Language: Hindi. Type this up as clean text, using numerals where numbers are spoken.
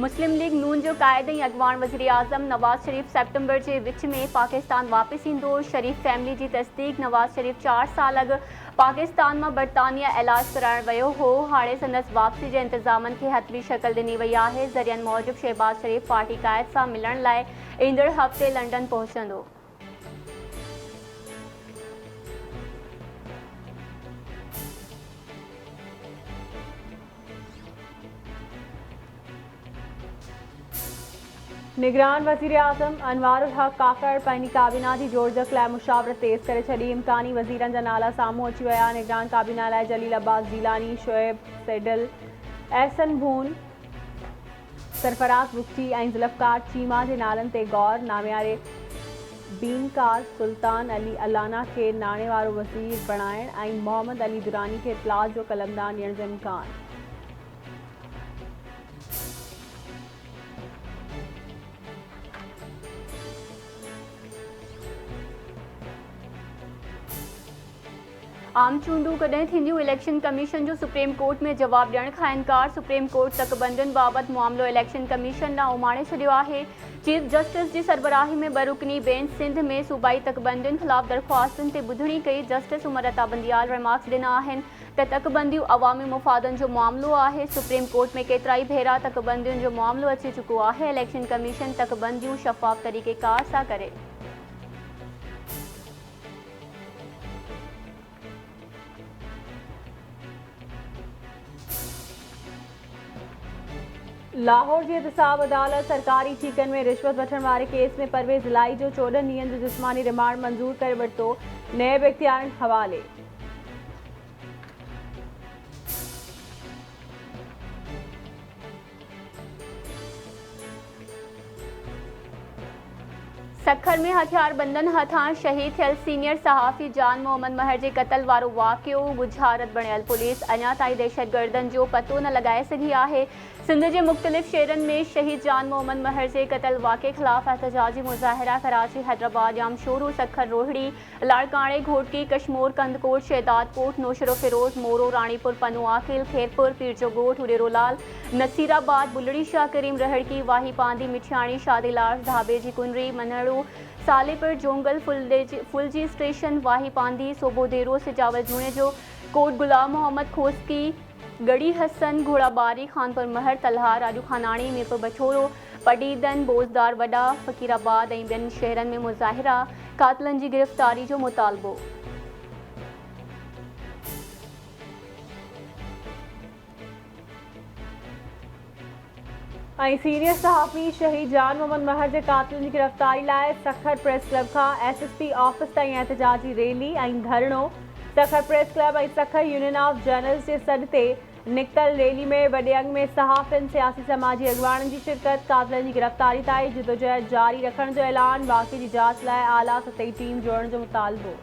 मुस्लिम लीग नून जो क़ाइद अॻवान वज़ीर आज़म नवाज़ शरीफ़ सेप्टेम्बर के विच में पाकिस्तान वापस ईंदो। शरीफ़ फैमिली की तस्दीक। नवाज़ शरीफ़ 4 साल अॻु पाकिस्तान में बरतानिया इलाज कराइण वियो हो। हाणे संदसि वापसी के इंतजामन के हतमी शक्ल ॾिनी वई आहे। ज़रियनि मूजिब शहबाज शरीफ़ पार्टी क़ाइद से मिलण लाइ ईंदड़ हफ़्ते लंडन पहुचंदो। निगरान वज़ीर आज़म अनवारुल हक काकड़ पंहिंजी काबीना जी जोड़जक लाइ मुशावरत तेज़ करे छॾी। इम्कानी वज़ीरनि जा नाला साम्हूं अची विया। निगरान काबीना लाइ जलील अब्बास जीलानी, शोएब सेडल, एहसन भून, सरफराज़ बुख्ची ऐं ज़ुल्फ़कार चीमा जे नालनि ते गौर। नामियारे बीनकार सुल्तान अली अलाना खे नाणे वारो वज़ीर बणाइण ऐं मोहम्मद अली दुरानी खे इत्तलात जो कलमदान ॾियण जो इम्कान। आम चूंडूं कॾहिं थींदियूं? इलेक्शन कमीशन जो सुप्रीम कोर्ट में जवाब ॾियण खां इनकार। सुप्रीम कोर्ट तकबंदियुनि बाबति मामलो इलेक्शन कमीशन ॾांहुं उमाणे छॾियो आहे। चीफ जस्टिस जी सरबराही में ॿ रुकनी बेंच सिंध में सूबाई तकबंदियुनि ख़िलाफ़ दरख़्वास्तुनि ते ॿुधणी कई। जस्टिस उमर अता बंदियाल रिमार्क्स ॾिना आहिनि त तकबंदियूं अवामी मुफ़ादनि जो मामलो आहे। सुप्रीम कोर्ट में केतिराई भेरा तकबंदियुनि जो मामलो अची चुको आहे। इलेक्शन कमीशन तकबंदियूं शफ़ाफ़ तरीक़ेकार सां करे। लाहौर की एहतसाब अदालत सरकारी ठीकनि में रिश्वत वठण वारे केस में परवेज़ इलाही जो 14 ॾींहनि जो जिस्मानी रिमांड मंज़ूर करे वरितो। नैब इख्तियारनि हवाले। सखर में हथियारबंदन हथां शहीद थियल सीनियर सहाफ़ी जान मोहम्मद महर के क़त्ल वारो वाक़ियो बुझारत बणियल। पुलिस अञा ताईं दहशतगर्दन जो पतो न लगाए सघी आहे। सिंध के मुख़्तलिफ़ शहरन में शहीद जान मोहम्मद महर के क़त्ल वाक़े ख़िलाफ़ एहतजाजी मुज़ाहिरा। कराची, हैदराबाद, जामशोरो, सखर, रोहिड़ी, लाड़काणे, घोटकी, कशमोर, कंदकोट, शहदादकोट, नौशरो फिरोज, मोरो, रानीपुर, पन्नू आकिल, खेरपुर, पीरजोगोट, उडेरोलाल, नसीराबाद, बुलड़ी शाह करीम, रहड़की, वाही पांदी, मिठियाणी, शादीलाश, धाबे जी कुनरी, मनड़ू, सालेपर, जोंगल, फुलजी स्टेशन, वाही पांदी, सोबोदेरो, सिजावल जूने, कोट गुलाम मोहम्मद खोसकी, गड़ी हसन, घोड़ाबारी, खानपुर महर, तलहा, राजू खानानी, मीरपुर बछोरो, पडीदन, बोजदार वडा, फ़कीराबाद ऐं ॿियनि शहरनि में मुज़ाहिरा। कातिलनि जी गिरफ़्तारी जो मुतालबो। सीनियर सहाफ़ी शहीद जान मोहम्मद महर के कातिलनि की गिरफ़्तारी लाइ सखर प्रेस क्लब का SSP ऑफिस ताईं एहतजाजी रैली ऐं धरणो। सखर प्रेस क्लब और सखर यूनियन ऑफ जर्नलिस्ट के सॾ ते निकतल रैली में वॾे अंग में सहाफ़िन, सियासी समाजी अॻवाननि की शिरकत। कातिलनि की गिरफ़्तारी ताईं जिदोजहद जारी रखण जो ऐलान। वाक़े की जांच लाइ आला सतही टीम जोड़ण जो मुतालबो।